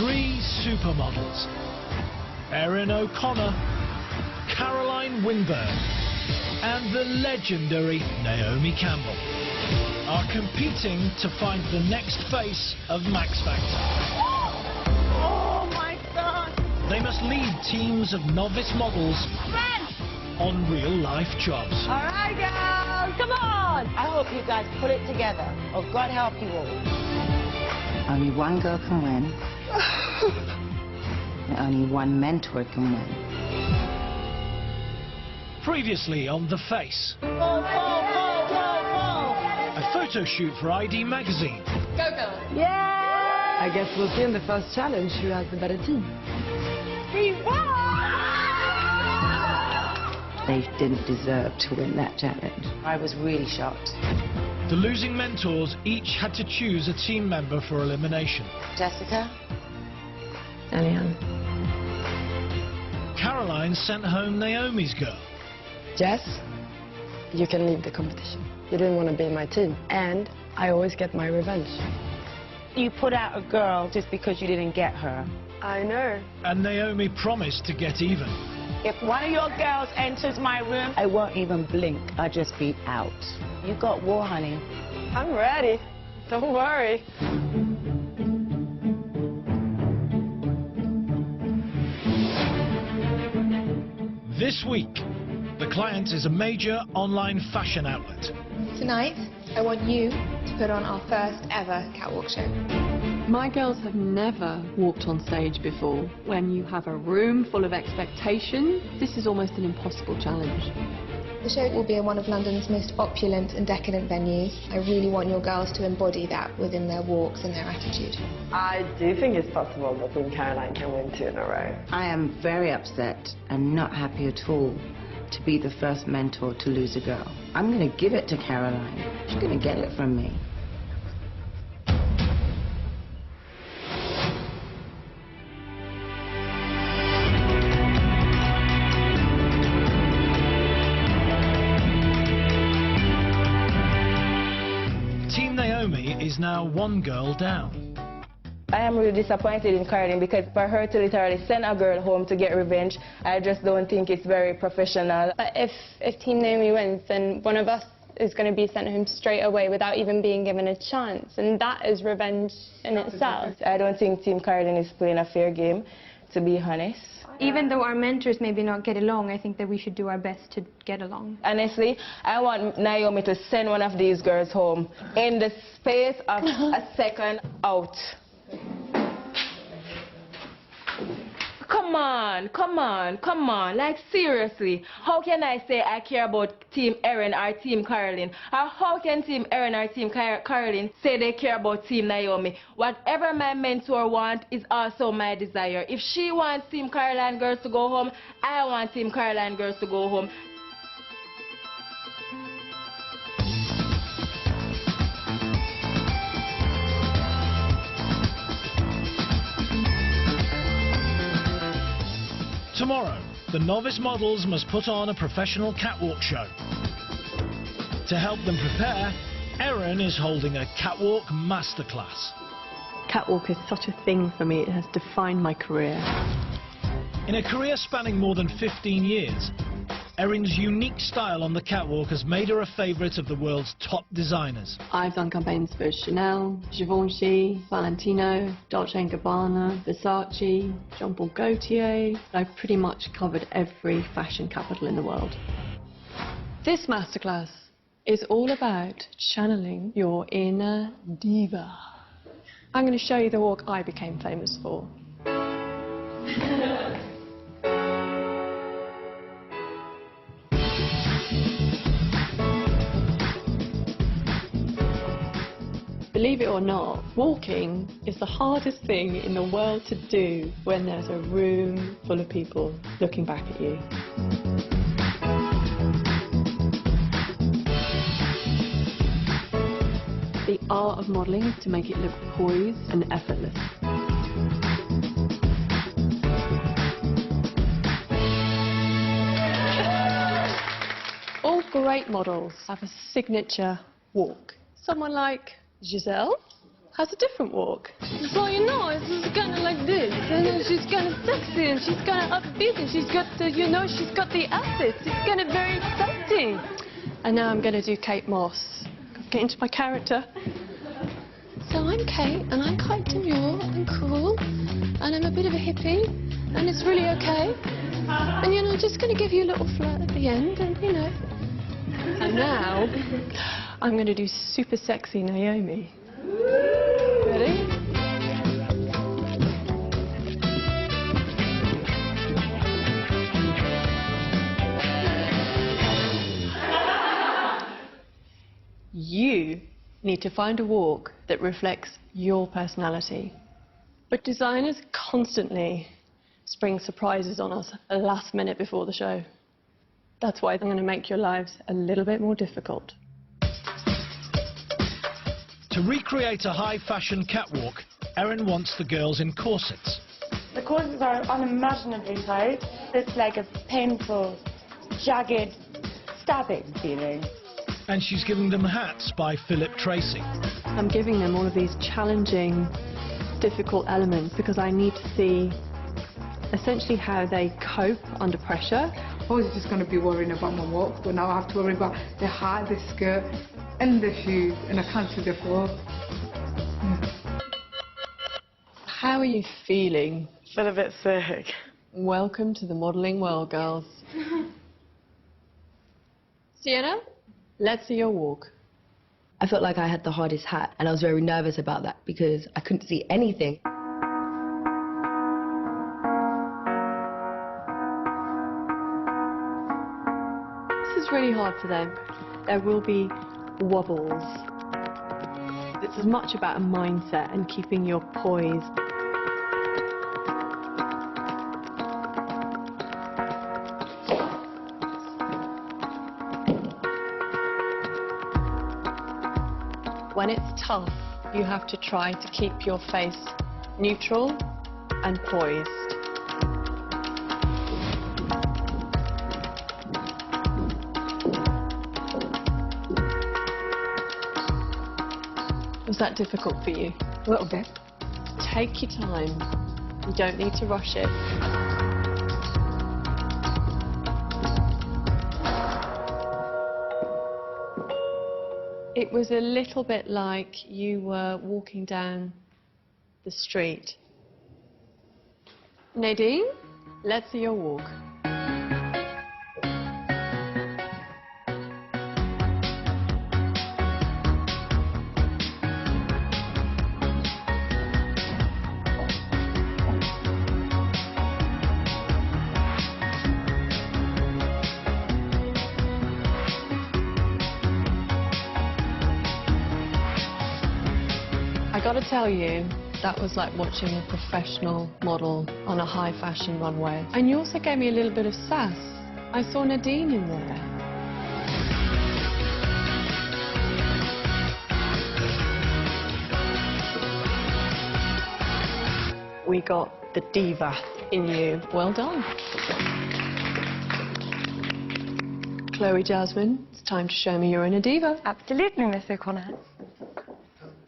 Three supermodels, Erin O'Connor, Caroline Winburn, and the legendary Naomi Campbell, are competing to find the next face of Max Factor. Oh my God! They must lead teams of novice models on real-life jobs. All right, girls, come on! I hope you guys put it together, or God help you all. Only one girl can win. And only one mentor can win. Previously on The Face, Go, go, go, go, go! a photo shoot for ID Magazine. Go, girls! Yeah! I guess we'll see in the first challenge who has the better team. We won! They didn't deserve to win that challenge. I was really shocked. The losing mentors each had to choose a team member for elimination. Jessica? Eliane. Caroline sent home Naomi's girl. Jess, you can leave the competition. You didn't want to be in my team. And I always get my revenge. You put out a girl just because you didn't get her. I know. And Naomi promised to get even. If one of your girls enters my room, I won't even blink. I'll just be out. You got war, honey. I'm ready. Don't worry. This week, the client is a major online fashion outlet. Tonight, I want you to put on our first ever catwalk show. My girls have never walked on stage before. When you have a room full of expectation, this is almost an impossible challenge. The show will be in one of London's most opulent and decadent venues. I really want your girls to embody that within their walks and their attitude. I do think it's possible that me and Caroline can win 2 in a row. I am very upset and not happy at all to be the first mentor to lose a girl. I'm going to give it to Caroline. She's going to get it from me. Team Naomi is now one girl down. I am really disappointed in Caroline because for her to literally send a girl home to get revenge, I just don't think it's very professional. But if Team Naomi wins, then one of us is going to be sent home straight away without even being given a chance, and that is revenge in itself. I don't think Team Caroline is playing a fair game, to be honest. Even though our mentors maybe not get along, I think that we should do our best to get along. Honestly, I want Naomi to send one of these girls home in the space of a second out. Come on, come on, come on, like seriously, how can I say I care about Team Erin or Team Caroline? Or how can Team Erin or Team Caroline say they care about Team Naomi? Whatever my mentor wants is also my desire. If she wants Team Caroline girls to go home, I want Team Caroline girls to go home. Tomorrow, the novice models must put on a professional catwalk show. To help them prepare, Erin is holding a catwalk masterclass. Catwalk is such a thing for me. It has defined my career. In a career spanning more than 15 years, Erin's unique style on the catwalk has made her a favourite of the world's top designers. I've done campaigns for Chanel, Givenchy, Valentino, Dolce & Gabbana, Versace, Jean Paul Gaultier. I've pretty much covered every fashion capital in the world. This masterclass is all about channeling your inner diva. I'm going to show you the walk I became famous for. Believe it or not, walking is the hardest thing in the world to do when there's a room full of people looking back at you. The art of modelling is to make it look poised and effortless. All great models have a signature walk. Someone like Giselle has a different walk. So, you know, it's kind of like this. And then she's kind of sexy and she's kind of upbeat and she's got the, you know, she's got the assets. It's kind of very exciting. And now I'm going to do Kate Moss. Get into my character. So I'm Kate and I'm quite demure and cool and I'm a bit of a hippie and it's really okay. And, you know, just going to give you a little flirt at the end and, you know. And now I'm going to do super sexy Naomi. Ready? You need to find a walk that reflects your personality. But designers constantly spring surprises on us last minute before the show. That's why I'm going to make your lives a little bit more difficult. To recreate a high-fashion catwalk, Erin wants the girls in corsets. The corsets are unimaginably tight. It's like a painful, jagged, stabbing feeling. And she's giving them hats by Philip Tracy. I'm giving them all of these challenging, difficult elements because I need to see essentially how they cope under pressure. I was just going to be worrying about my walk, but now I have to worry about the hat, the skirt, and the shoes, and I can't see the floor. How are you feeling? Feel a bit sick. Welcome to the modelling world, girls. Sienna, let's see your walk. I felt like I had the hardest hat, and I was very nervous about that because I couldn't see anything. This is really hard for them. There will be wobbles. It's as much about a mindset and keeping your poise. When it's tough, you have to try to keep your face neutral and poised. Was that difficult for you? A little bit. Take your time. You don't need to rush it. It was a little bit like you were walking down the street. Nadine, let's see your walk. I gotta tell you, that was like watching a professional model on a high fashion runway. And you also gave me a little bit of sass. I saw Nadine in there. We got the diva in you. Well done. Chloe Jasmine, it's time to show me you're in a diva. Absolutely, Miss O'Connor.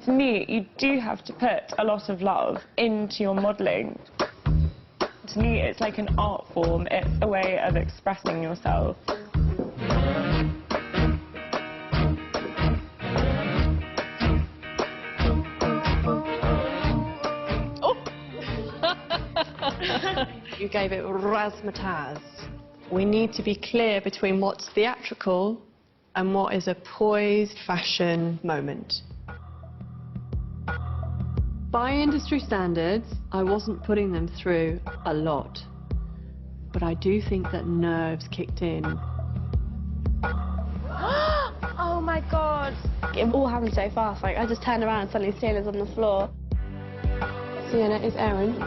To me, you do have to put a lot of love into your modelling. To me, it's like an art form. It's a way of expressing yourself. Oh! You gave it razzmatazz. We need to be clear between what's theatrical and what is a poised fashion moment. By industry standards, I wasn't putting them through a lot. But I do think that nerves kicked in. Oh my God! It all happened so fast. Like, I just turned around and suddenly Sienna's on the floor. Sienna, it's Erin.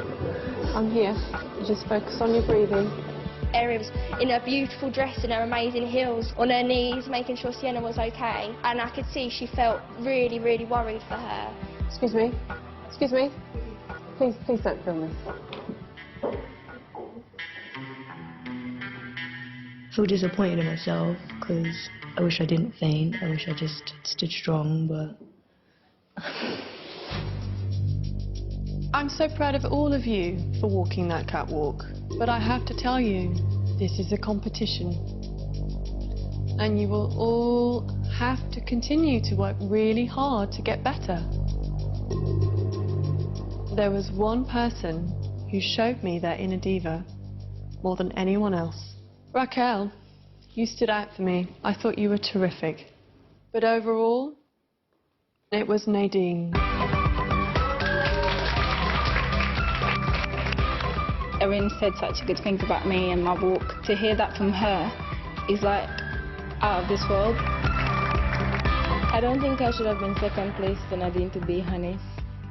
I'm here. You just focus on your breathing. Erin was in her beautiful dress and her amazing heels, on her knees, making sure Sienna was okay. And I could see she felt really, really worried for her. Excuse me. Excuse me. Please don't film this. I feel disappointed in myself because I wish I didn't faint. I wish I just stood strong, but I'm so proud of all of you for walking that catwalk, but I have to tell you, this is a competition. And you will all have to continue to work really hard to get better. There was one person who showed me their inner diva more than anyone else. Raquel, you stood out for me. I thought you were terrific. But overall, it was Nadine. Erin said such a good thing about me and my walk. To hear that from her is like out of this world. I don't think I should have been second place to Nadine, to be honest.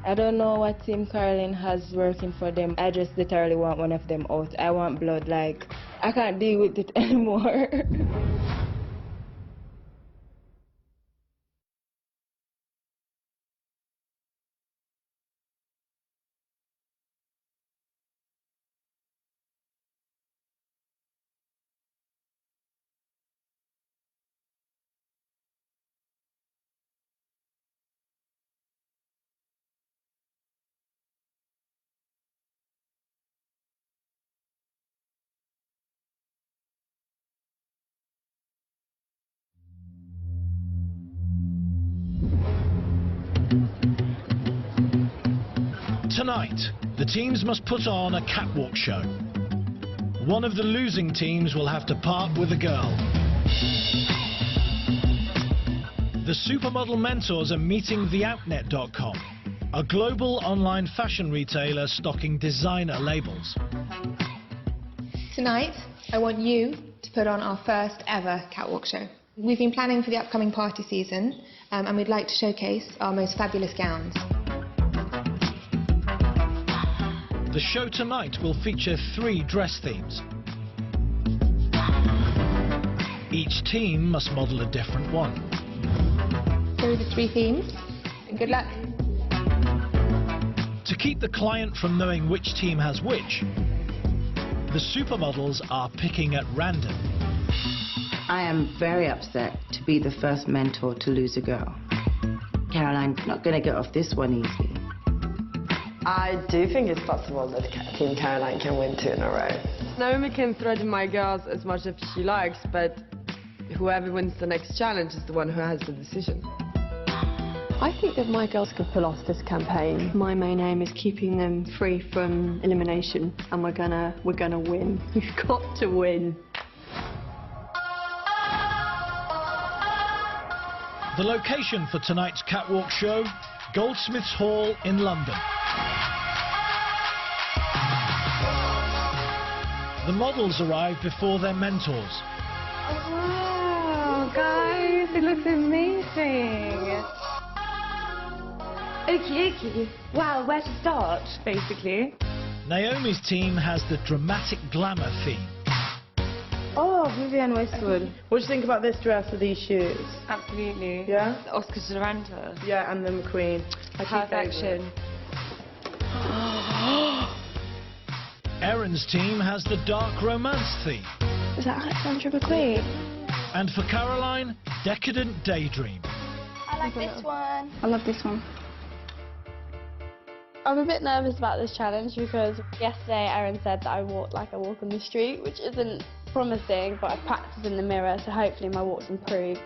I don't know what Team Caroline has working for them. I just literally want one of them out. I want blood, like, I can't deal with it anymore. Tonight, the teams must put on a catwalk show. One of the losing teams will have to part with a girl. The Supermodel mentors are meeting TheOutNet.com, a global online fashion retailer stocking designer labels. Tonight, I want you to put on our first ever catwalk show. We've been planning for the upcoming party season, and we'd like to showcase our most fabulous gowns. The show tonight will feature 3 dress themes. Each team must model a different one. Here are the 3 themes, and good luck. To keep the client from knowing which team has which, the supermodels are picking at random. I am very upset to be the first mentor to lose a girl. Caroline's not going to get off this one easy. I do think it's possible that Team Caroline can win 2 in a row. Naomi can threaten my girls as much as she likes, but whoever wins the next challenge is the one who has the decision. I think that my girls could pull off this campaign. My main aim is keeping them free from elimination, and we're gonna win. We've got to win. The location for tonight's catwalk show, Goldsmiths Hall in London. The models arrive before their mentors. Wow, guys, it looks amazing. Okie. Wow, where to start, basically? Naomi's team has the dramatic glamour theme. Oh, Vivienne Westwood. What do you think about this dress with these shoes? Absolutely. Yeah? Oscar de la Renta. Yeah, and the McQueen. Perfection. Erin's team has the dark romance theme. Is that Alexandra McQueen? And for Caroline, decadent daydream. I like this one. I love this one. I'm a bit nervous about this challenge because yesterday Erin said that I walk like I walk on the street, which isn't promising, but I practice in the mirror, so hopefully my walks improve.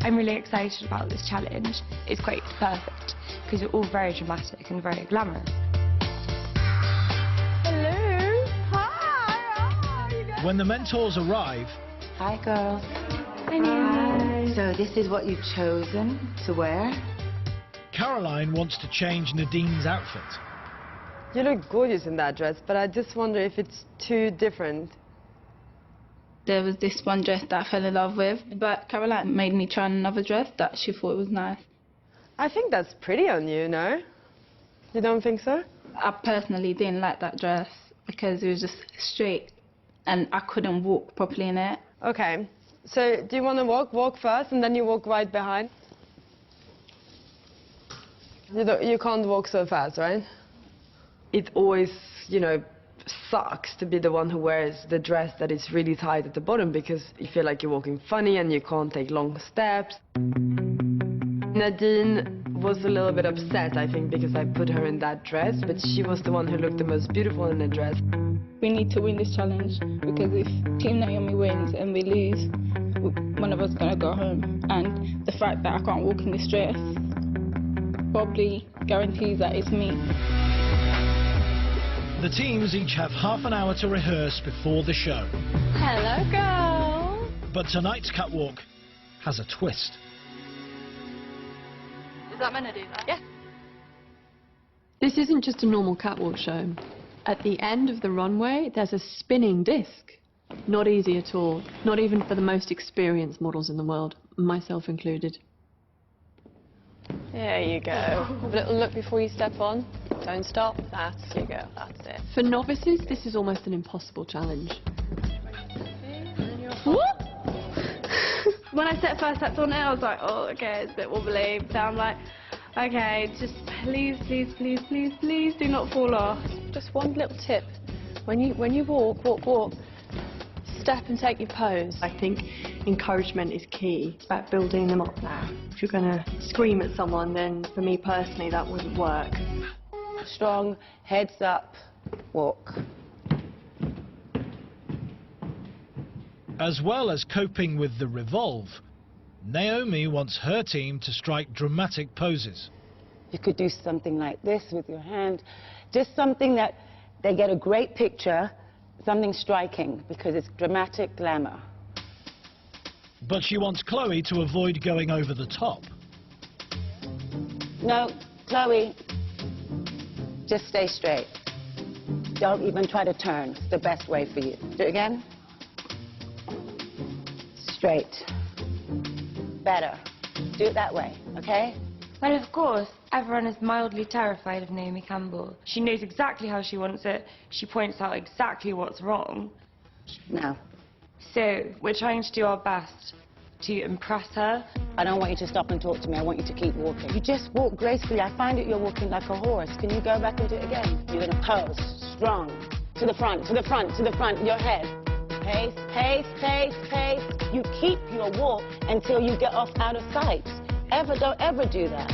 I'm really excited about this challenge. It's great, it's perfect, because you're all very dramatic and very glamorous. Hello. Hi. When the mentors arrive... Hi, girls. Hi. So this is what you've chosen to wear? Caroline wants to change Nadine's outfit. You look gorgeous in that dress, but I just wonder if it's too different. There was this one dress that I fell in love with, but Caroline made me try on another dress that she thought was nice. I think that's pretty on you, no? You don't think so? I personally didn't like that dress because it was just straight and I couldn't walk properly in it. Okay, so do you want to walk first and then you walk right behind? You can't walk so fast, right? It always, you know, sucks to be the one who wears the dress that is really tight at the bottom because you feel like you're walking funny and you can't take long steps. Nadine was a little bit upset, I think, because I put her in that dress, but she was the one who looked the most beautiful in the dress. We need to win this challenge because if Team Naomi wins and we lose, one of us is going to go home. And the fact that I can't walk in this dress probably guarantees that it's me. The teams each have half an hour to rehearse before the show. Hello, girl. But tonight's catwalk has a twist. Is that meant to do that? Yeah. This isn't just a normal catwalk show. At the end of the runway, there's a spinning disc. Not easy at all. Not even for the most experienced models in the world, myself included. There you go. A little look before you step on. Don't stop. That's you go. That's it. For novices, this is almost an impossible challenge. What? When I first stepped on it, I was like, oh, okay, it's a bit wobbly. So I'm like, okay, just please, please, please, please, please do not fall off. Just one little tip. When you walk, step and take your pose. I think encouragement is key. It's about building them up now. If you're going to scream at someone, then for me personally, that wouldn't work. Strong, heads up, walk. As well as coping with the revolve, Naomi wants her team to strike dramatic poses. You could do something like this with your hand, just something that they get a great picture, something striking, because it's dramatic glamour. But she wants Chloe to avoid going over the top. No, Chloe, just stay straight. Don't even try to turn. It's the best way for you. Do it again. Straight. Better. Do it that way, okay? But of course, everyone is mildly terrified of Naomi Campbell. She knows exactly how she wants it. She points out exactly what's wrong. Now. So, we're trying to do our best to impress her. I don't want you to stop and talk to me. I want you to keep walking. You just walk gracefully. I find that you're walking like a horse. Can you go back and do it again? You're going to pose. Strong. To the front, to the front, to the front. Your head. Pace, pace, pace, pace. You keep your walk until you get off out of sight. Don't ever do that.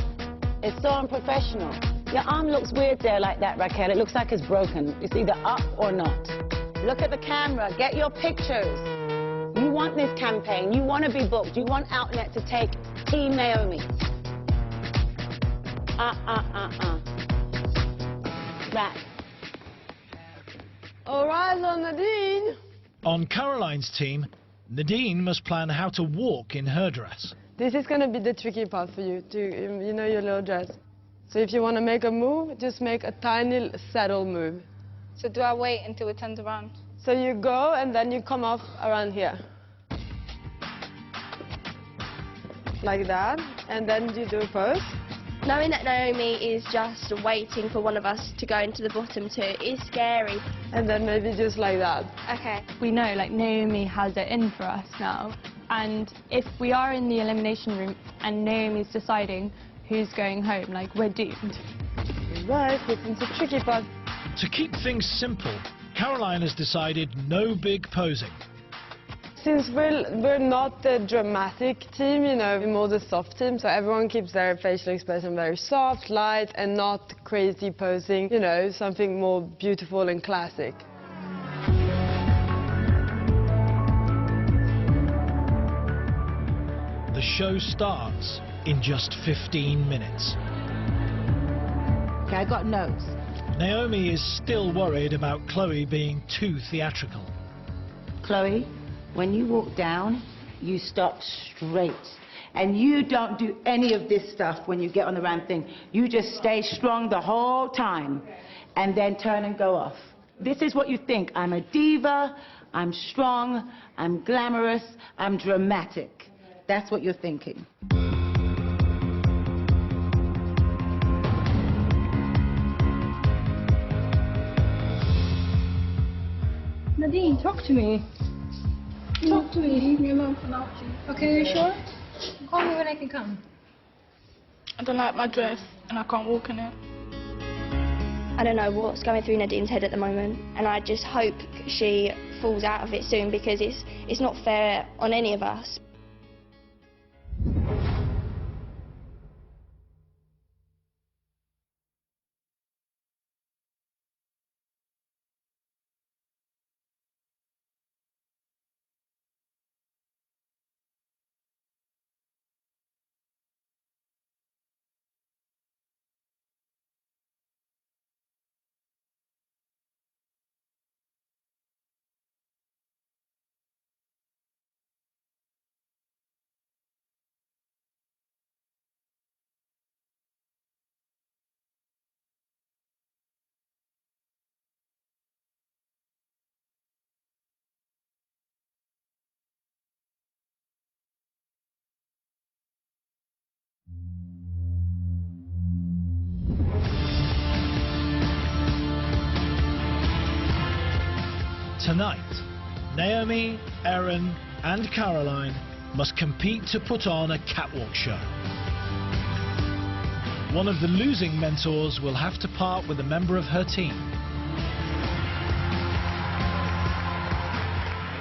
It's so unprofessional. Your arm looks weird there like that, Raquel. It looks like it's broken. It's either up or not. Look at the camera. Get your pictures. You want this campaign. You want to be booked. You want Outnet to take Team Naomi. Back. All right, Nadine. On Caroline's team, Nadine must plan how to walk in her dress. This is going to be the tricky part for you, you know your little dress. So if you want to make a move, just make a tiny saddle move. So do I wait until it turns around? So you go and then you come off around here. Like that. And then you do a pose. Knowing that Naomi is just waiting for one of us to go into the bottom two is scary. And then maybe just like that. Okay. We know, like, Naomi has it in for us now. And if we are in the elimination room and Naomi's deciding who's going home, like, we're doomed. Right, this is a tricky part. To keep things simple, Caroline has decided no big posing. Since we're not the dramatic team, you know, we're more the soft team, so everyone keeps their facial expression very soft, light, and not crazy posing, you know, something more beautiful and classic. The show starts in just 15 minutes. Okay, I got notes. Naomi is still worried about Chloe being too theatrical. Chloe, when you walk down, you stop straight. And you don't do any of this stuff when you get on the ramp thing. You just stay strong the whole time and then turn and go off. This is what you think. I'm a diva, I'm strong, I'm glamorous, I'm dramatic. That's what you're thinking. Nadine, talk to me. Talk to me. Leave me alone for now, please. Okay, are you sure? Call me when I can come. I don't like my dress, and I can't walk in it. I don't know what's going through Nadine's head at the moment, and I just hope she falls out of it soon because it's not fair on any of us. Tonight, Naomi, Erin and Caroline must compete to put on a catwalk show. One of the losing mentors will have to part with a member of her team.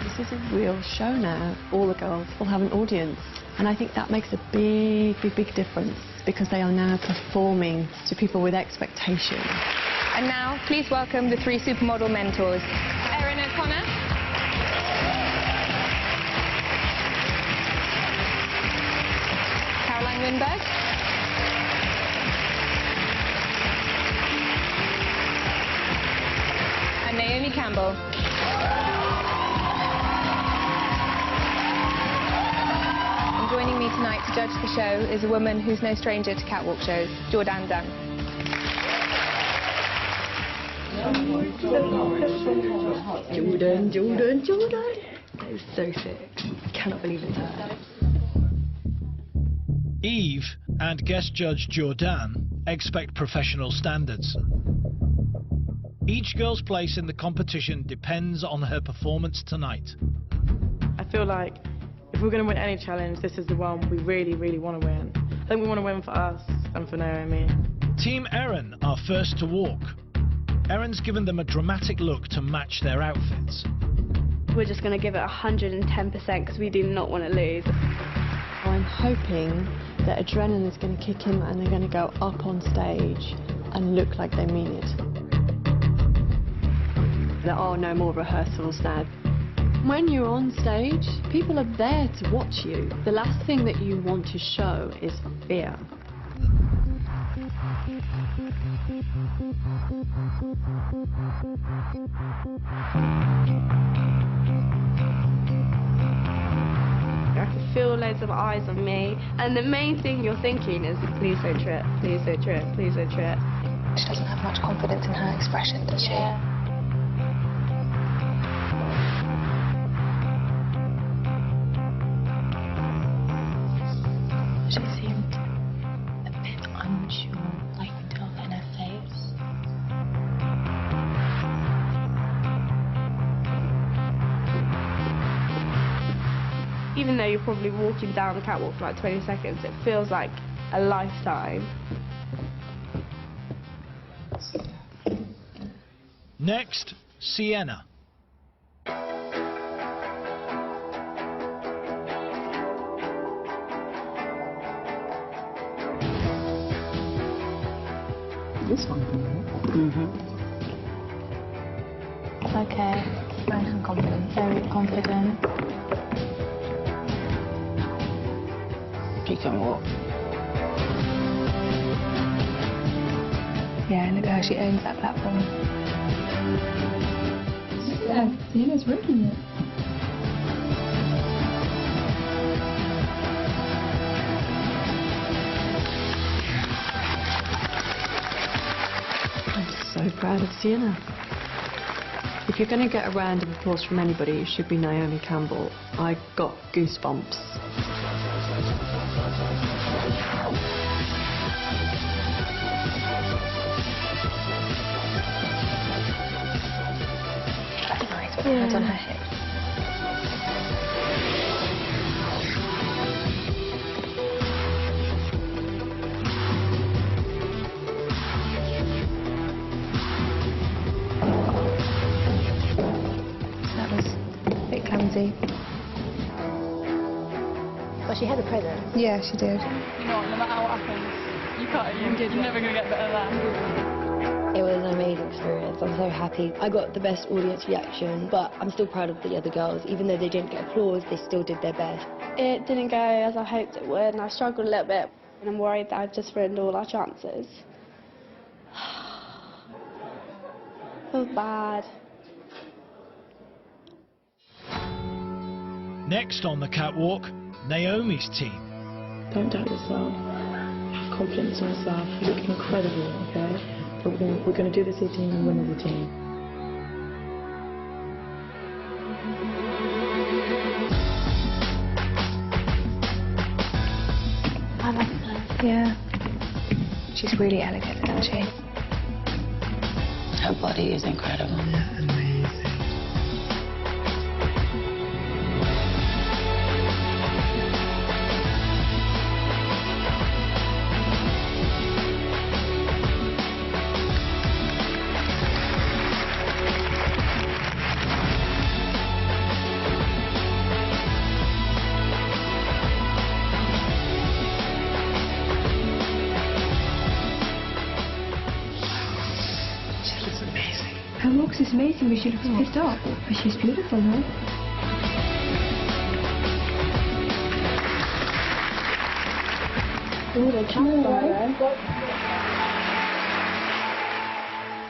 This is a real show now. All the girls will have an audience. And I think that makes a big difference because they are now performing to people with expectation. And now, please welcome the 3 supermodel mentors. Erin O'Connor. Caroline Winberg. And Naomi Campbell. And joining me tonight to judge the show is a woman who's no stranger to catwalk shows, Jourdan Dunn. Jourdan. That is so sick. I cannot believe it's her. Eve and guest judge Jourdan expect professional standards. Each girl's place in the competition depends on her performance tonight. I feel like if we're going to win any challenge, this is the one we really want to win. I think we want to win for us and for Naomi. Team Erin are first to walk. Erin's given them a dramatic look to match their outfits. We're just going to give it 110% because we do not want to lose. I'm hoping that adrenaline is going to kick in and they're going to go up on stage and look like they mean it. There are no more rehearsals now. When you're on stage, people are there to watch you. The last thing that you want to show is fear. I can feel loads of eyes on me, and the main thing you're thinking is, please don't trip, please don't trip, please don't trip. She doesn't have much confidence in her expression, does she? Yeah. She seemed a bit unsure, like you could tell in her face. Even though you're probably walking down the catwalk for like 20 seconds, it feels like a lifetime. Next, Sienna. This one. Okay, very confident. Very confident. She can walk. Yeah, look at how she owns that platform. Yeah, Sienna's working it. I'm so proud of Sienna. If you're going to get a round of applause from anybody, it should be Naomi Campbell. I got goosebumps. That's nice, with her hands on her hips. That was a bit clumsy. But she had a presence. Yeah, she did. You know what, no matter what happens, you're never going to get better than that. It was an amazing experience. I'm so happy. I got the best audience reaction, but I'm still proud of the other girls. Even though they didn't get applause, they still did their best. It didn't go as I hoped it would, and I struggled a little bit, and I'm worried that I've just ruined all our chances. Feels bad. Next on the catwalk, Naomi's team. Don't doubt yourself. Have confidence in yourself. You look incredible, okay? But we're going to do this as a team and win as a team. I like her. Yeah. She's really elegant, isn't she? Her body is incredible. Amazing. walks is amazing, but she looks pissed off. But she's beautiful, no?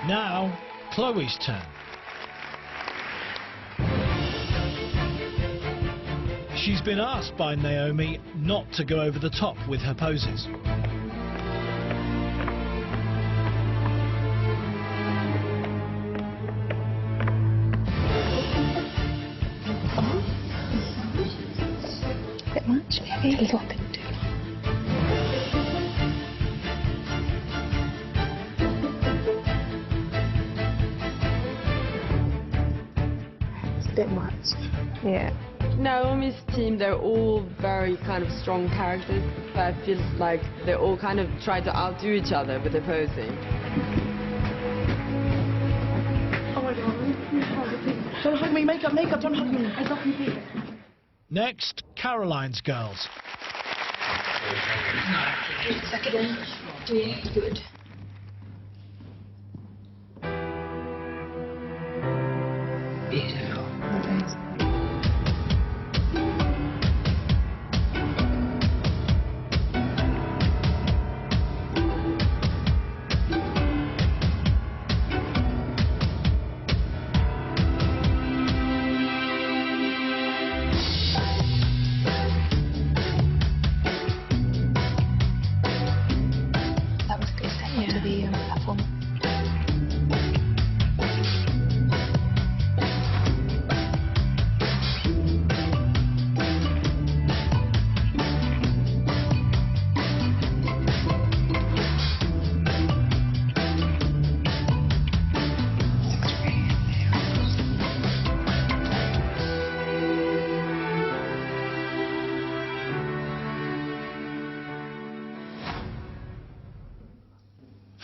Now, Chloe's turn. She's been asked by Naomi not to go over the top with her poses. A bit much, maybe? A little bit too long. It's a bit much. Yeah. Naomi's team, they're all very kind of strong characters, but it feels like they all kind of try to outdo each other with their posing. Oh my God. Don't hug me, makeup, don't hug me. I got you. Next, Caroline's girls. Second, doing good. Beautiful.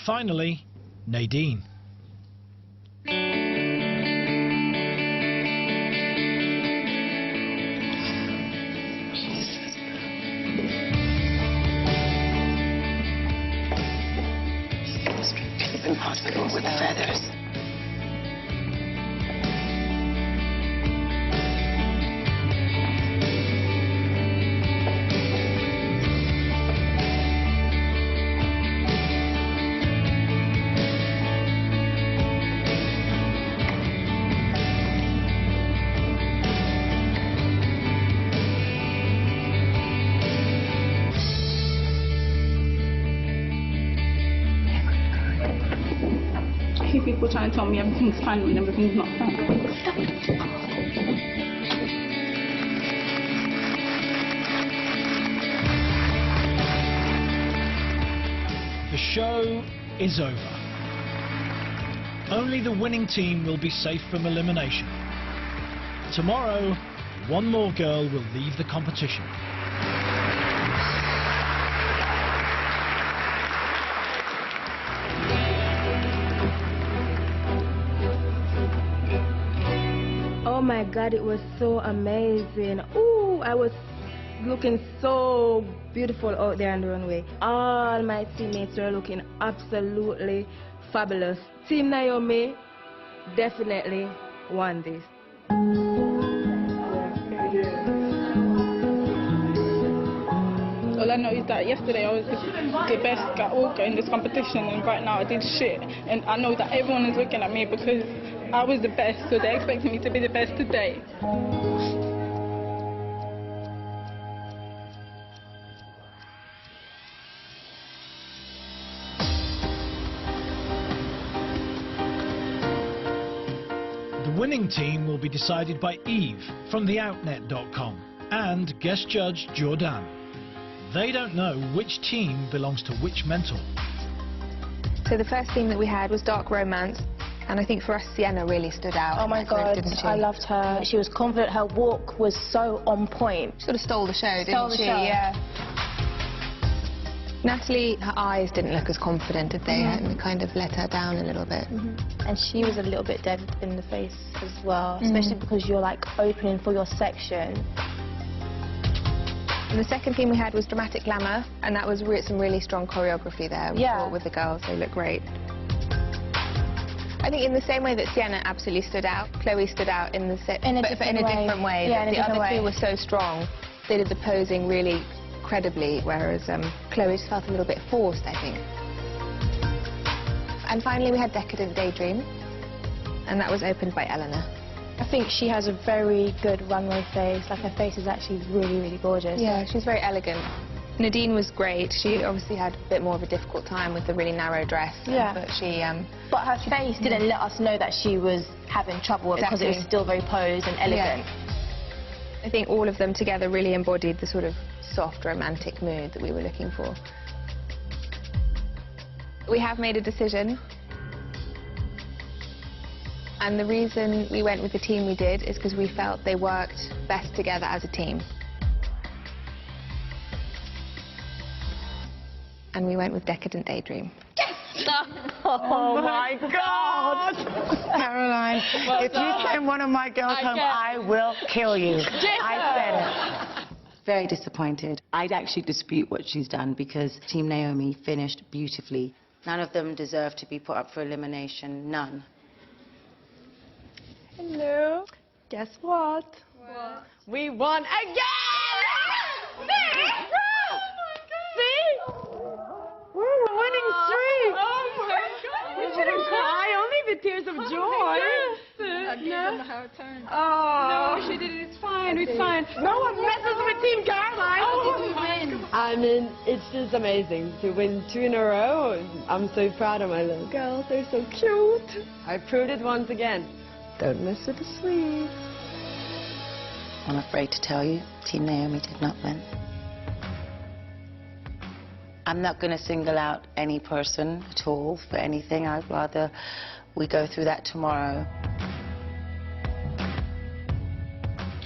Finally, Nadine. It's impossible with the feathers. People trying to tell me everything's fine when everything's not fine. The show is over. Only the winning team will be safe from elimination. Tomorrow, one more girl will leave the competition. Oh my God, it was so amazing. Ooh, I was looking so beautiful out there on the runway. All my teammates were looking absolutely fabulous. Team Naomi definitely won this. All I know is that yesterday I was the best catwalker in this competition, and right now I did shit. And I know that everyone is looking at me because I was the best, so they're expecting me to be the best today. The winning team will be decided by Eve from theoutnet.com and guest judge Jordan. They don't know which team belongs to which mentor. So the first theme that we had was Dark Romance, and I think for us Sienna really stood out. Oh my God, I loved her. She was confident, her walk was so on point. She sort of stole the show, didn't she? Yeah. Natalie, her eyes didn't look as confident, did they? And it kind of let her down a little bit. And she was a little bit dead in the face as well, especially because you're like opening for your section. And the second theme we had was Dramatic Glamour, and that was some really strong choreography there with the girls. They look great. I think in the same way that Sienna absolutely stood out, Chloe stood out in the in a but in a different way. Yeah, in a the different other way. two were so strong. They did the posing really credibly, whereas Chloe just felt a little bit forced, I think. And finally we had Decadent Daydream, and that was opened by Eleanor. I think she has a very good runway face. Like, her face is actually really, really gorgeous. Yeah, she's very elegant. Nadine was great. She obviously had a bit more of a difficult time with the really narrow dress. Yeah. But she... But her face didn't let us know that she was having trouble because it was still very posed and elegant. Yeah. I think all of them together really embodied the sort of soft, romantic mood that we were looking for. We have made a decision. And the reason we went with the team we did is because we felt they worked best together as a team. And we went with Decadent Daydream. Oh my God! Caroline, if you send one of my girls home, I will kill you. I said it. Very disappointed. I'd actually dispute what she's done because Team Naomi finished beautifully. None of them deserve to be put up for elimination. None. Hello. Guess what? What? We won again! See? We're on a winning streak! Oh my God! You shouldn't cry, only the tears of joy. I gave them her turn. Oh. No, she did it. It's fine. It's fine. No one messes with Team Caroline. How did we win? I mean, it's just amazing to win 2 in a row. I'm so proud of my little girls. They're so cute. I proved it once again. Don't mess with the sweets. I'm afraid to tell you, Team Naomi did not win. I'm not going to single out any person at all for anything. I'd rather we go through that tomorrow.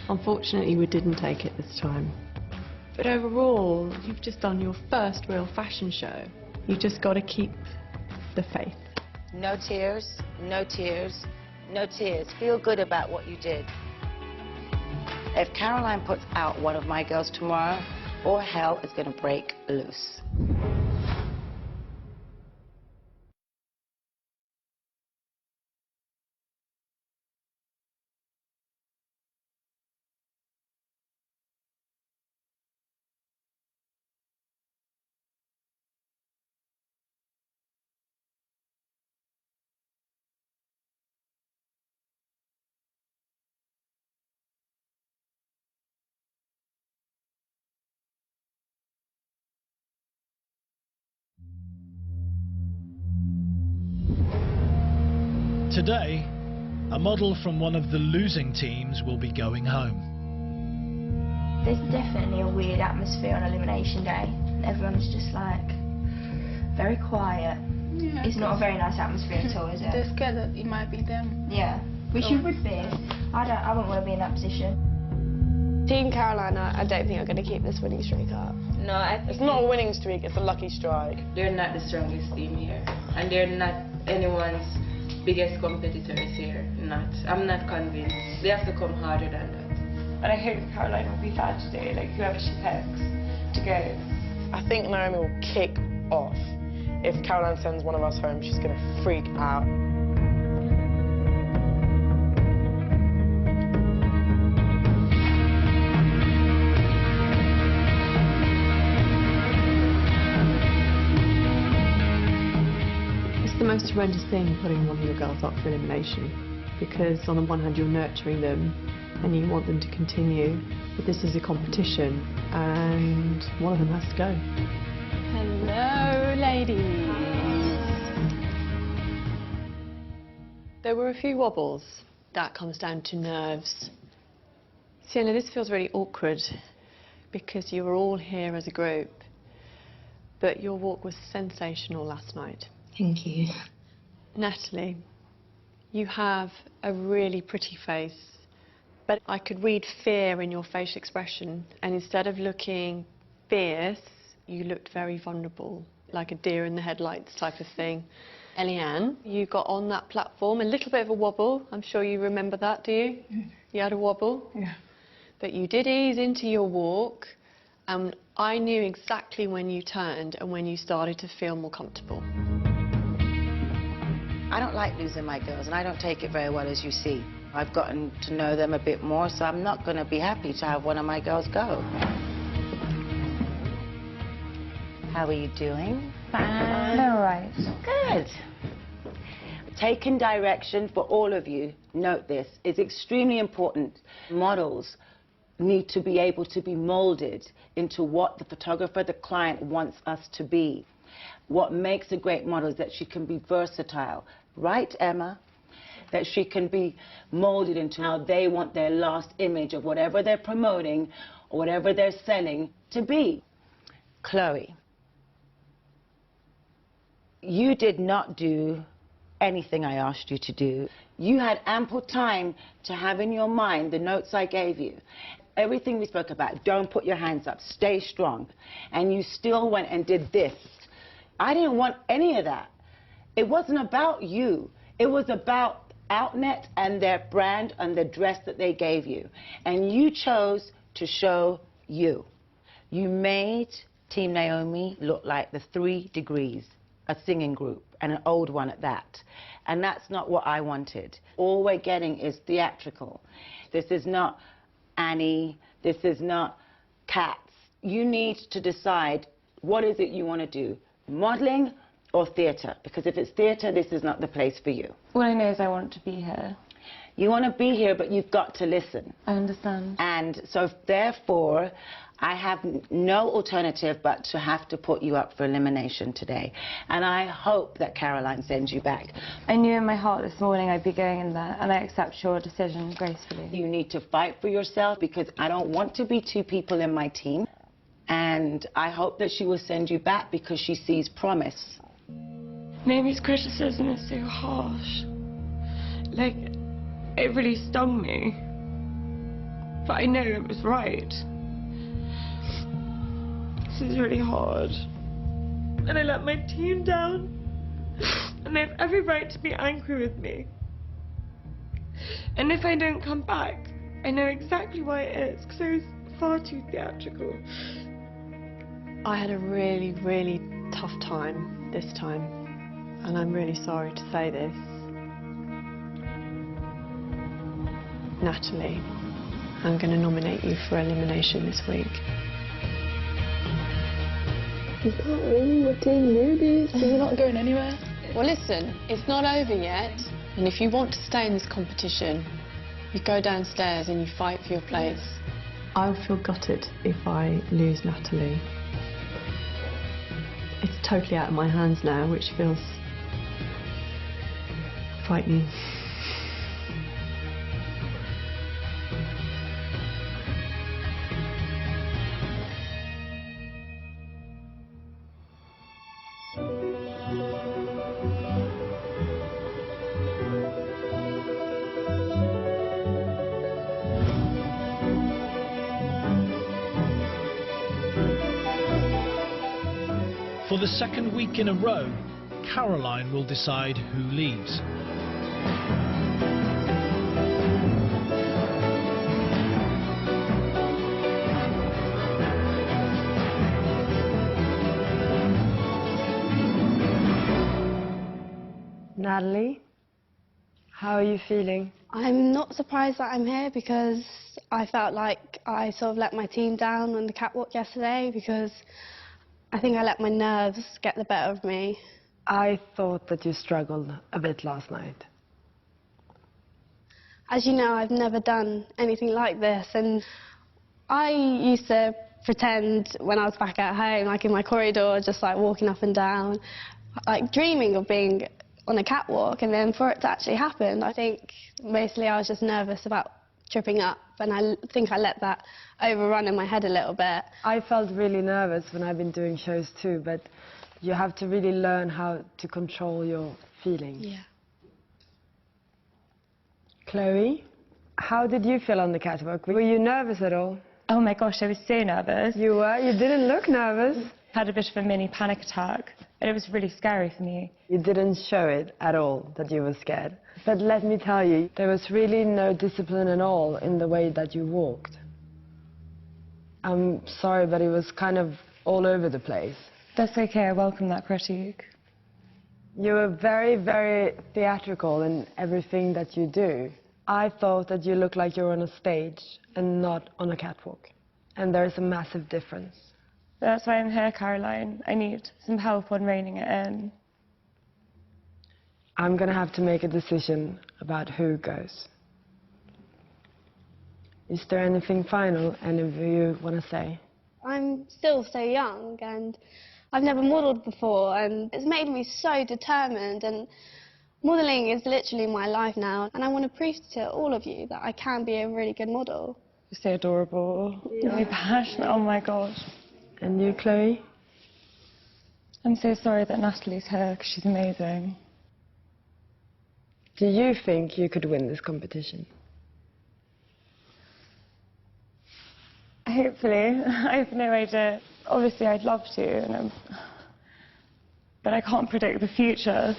Unfortunately, we didn't take it this time. But overall, you've just done your first real fashion show. You just got to keep the faith. No tears, no tears, no tears. Feel good about what you did. If Caroline puts out one of my girls tomorrow, all hell is going to break loose. Today, a model from one of the losing teams will be going home. There's definitely a weird atmosphere on Elimination Day. Everyone's just like very quiet. Yeah, it's not a very nice atmosphere at all, is it? They're scared that it might be them. Yeah, which you would be. I wouldn't want to be in that position. Team Caroline, I don't think are going to keep this winning streak up. No, It's not a winning streak, it's a lucky strike. they're not the strongest team here. And they're not anyone's biggest competitors here. I'm not convinced. They have to come harder than that. And I hope Caroline will be sad today, like whoever she picks to go. I think Naomi will kick off. If Caroline sends one of us home, she's going to freak out. It's the most horrendous thing, putting one of your girls up for elimination, because on the one hand you're nurturing them and you want them to continue, but this is a competition and one of them has to go. Hello, ladies. There were a few wobbles. That comes down to nerves. Sienna, this feels really awkward because you were all here as a group, but your walk was sensational last night. Thank you. Natalie, you have a really pretty face, but I could read fear in your facial expression, and instead of looking fierce, you looked very vulnerable, like a deer in the headlights type of thing. Eliane, you got on that platform, a little bit of a wobble. I'm sure you remember that, do you? You had a wobble? Yeah. But you did ease into your walk, and I knew exactly when you turned and when you started to feel more comfortable. I don't like losing my girls, and I don't take it very well, as you see. I've gotten to know them a bit more, so I'm not going to be happy to have one of my girls go. How are you doing? Fine. All right. Good. Taking direction for all of you, note this, is extremely important. Models need to be able to be molded into what the photographer, the client, wants us to be. What makes a great model is that she can be versatile. Right, Emma? That she can be molded into how they want their last image of whatever they're promoting or whatever they're selling to be. Chloe, you did not do anything I asked you to do. You had ample time to have in your mind the notes I gave you. Everything we spoke about, don't put your hands up, stay strong. And you still went and did this. I didn't want any of that. It wasn't about you. It was about Outnet and their brand and the dress that they gave you. And you chose to show you. You made Team Naomi look like the 3 Degrees, a singing group, and an old one at that. And that's not what I wanted. All we're getting is theatrical. This is not Annie. This is not Cats. You need to decide what is it you want to do, modeling or theatre, because if it's theatre, this is not the place for you. All I know is I want to be here. You want to be here, but you've got to listen. I understand. And so, therefore, I have no alternative but to have to put you up for elimination today. And I hope that Caroline sends you back. I knew in my heart this morning I'd be going in there, and I accept your decision gracefully. You need to fight for yourself, because I don't want to be 2 people in my team. And I hope that she will send you back because she sees promise. Naomi's criticism is so harsh. Like, it really stung me. But I know it was right. This is really hard. And I let my team down. And they have every right to be angry with me. And if I don't come back, I know exactly why it is, because I was far too theatrical. I had a really, really tough time this time. And I'm really sorry to say this. Natalie, I'm going to nominate you for elimination this week. You can't win with Team Newbies, so you're not going anywhere. Well, listen, it's not over yet. And if you want to stay in this competition, you go downstairs and you fight for your place. I'll feel gutted if I lose Natalie. It's totally out of my hands now, which feels frightening. For the second week in a row, Caroline will decide who leaves. Natalie, how are you feeling? I'm not surprised that I'm here because I felt like I sort of let my team down on the catwalk yesterday because I think I let my nerves get the better of me. I thought that you struggled a bit last night. As you know, I've never done anything like this, and I used to pretend when I was back at home, like in my corridor, just like walking up and down, like dreaming of being on a catwalk, and then for it to actually happen, I think mostly I was just nervous about tripping up, and I think I let that overrun in my head a little bit. I felt really nervous when I've been doing shows too, but you have to really learn how to control your feelings. Yeah. Chloe, how did you feel on the catwalk? Were you nervous at all? Oh my gosh, I was so nervous. You were? You didn't look nervous. Had a bit of a mini panic attack, and it was really scary for me. You didn't show it at all that you were scared. But let me tell you, there was really no discipline at all in the way that you walked. I'm sorry, but it was kind of all over the place. That's okay, I welcome that critique. You are very, very theatrical in everything that you do. I thought that you looked like you're on a stage and not on a catwalk. And there's a massive difference. That's why I'm here, Caroline. I need some help on reining it in. I'm going to have to make a decision about who goes. Is there anything final any of you want to say? I'm still so young and I've never modelled before, and it's made me so determined, and modelling is literally my life now, and I want to prove to all of you that I can be a really good model. You're so adorable, really passionate, oh my gosh. And you, Chloe? I'm so sorry that Natalie's here, because she's amazing. Do you think you could win this competition? Hopefully. I have no idea. Obviously, I'd love to, but I can't predict the future.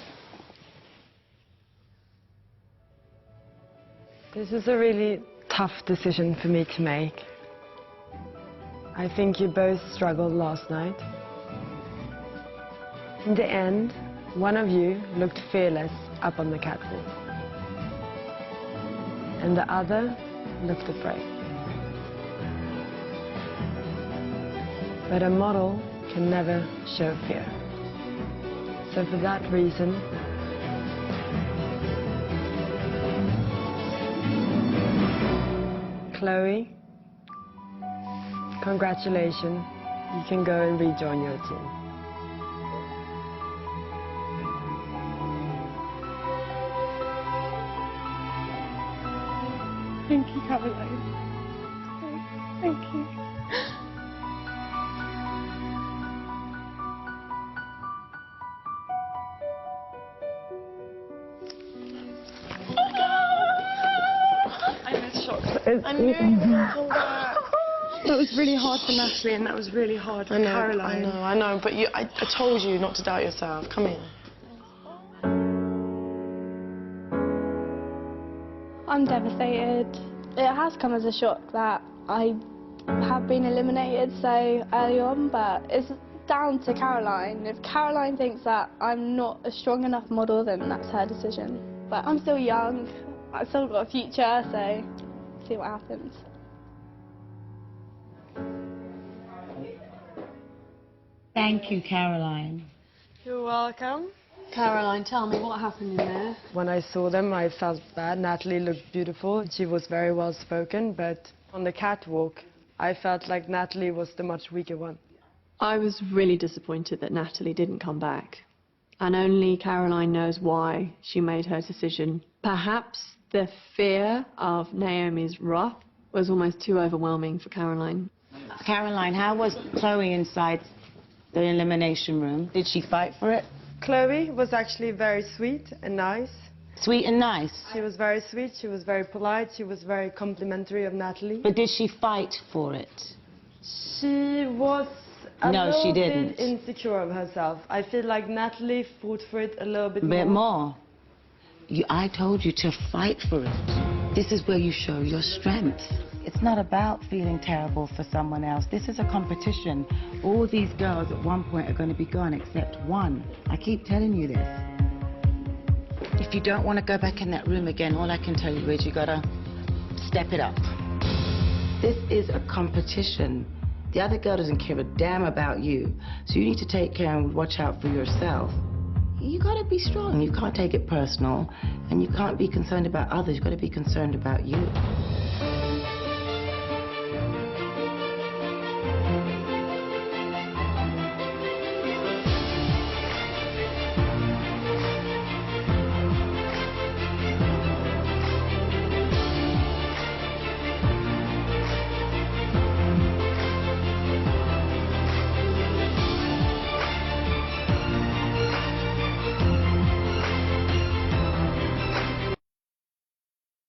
This is a really tough decision for me to make. I think you both struggled last night. In the end, one of you looked fearless up on the catwalk, and the other looked afraid. But a model can never show fear. So for that reason, Chloe, congratulations. You can go and rejoin your team. Thank you, Caroline. Thank you. I knew you would come back. That was really hard for Natalie, and that was really hard for Caroline. I know, but I told you not to doubt yourself. Come here. I'm devastated. It has come as a shock that I have been eliminated so early on, but it's down to Caroline. If Caroline thinks that I'm not a strong enough model, then that's her decision. But I'm still young. I've still got a future, so see what happens. Thank you, Caroline. You're welcome. Caroline, tell me what happened in there. When I saw them, I felt bad. Natalie looked beautiful. She was very well spoken, but on the catwalk, I felt like Natalie was the much weaker one. I was really disappointed that Natalie didn't come back. And only Caroline knows why she made her decision. Perhaps the fear of Naomi's wrath was almost too overwhelming for Caroline. Caroline, how was Chloe inside the elimination room? Did she fight for it? Chloe was actually very sweet and nice. Sweet and nice? She was very sweet, she was very polite, she was very complimentary of Natalie. But did she fight for it? She was a little bit insecure of herself. I feel like Natalie fought for it a little bit more. I told you to fight for it. This is where you show your strength. It's not about feeling terrible for someone else. This is a competition. All these girls at one point are going to be gone except one. I keep telling you this. If you don't want to go back in that room again, all I can tell you is you got to step it up. This is a competition. The other girl doesn't care a damn about you. So you need to take care and watch out for yourself. You got to be strong. You can't take it personal. And you can't be concerned about others. You've got to be concerned about you.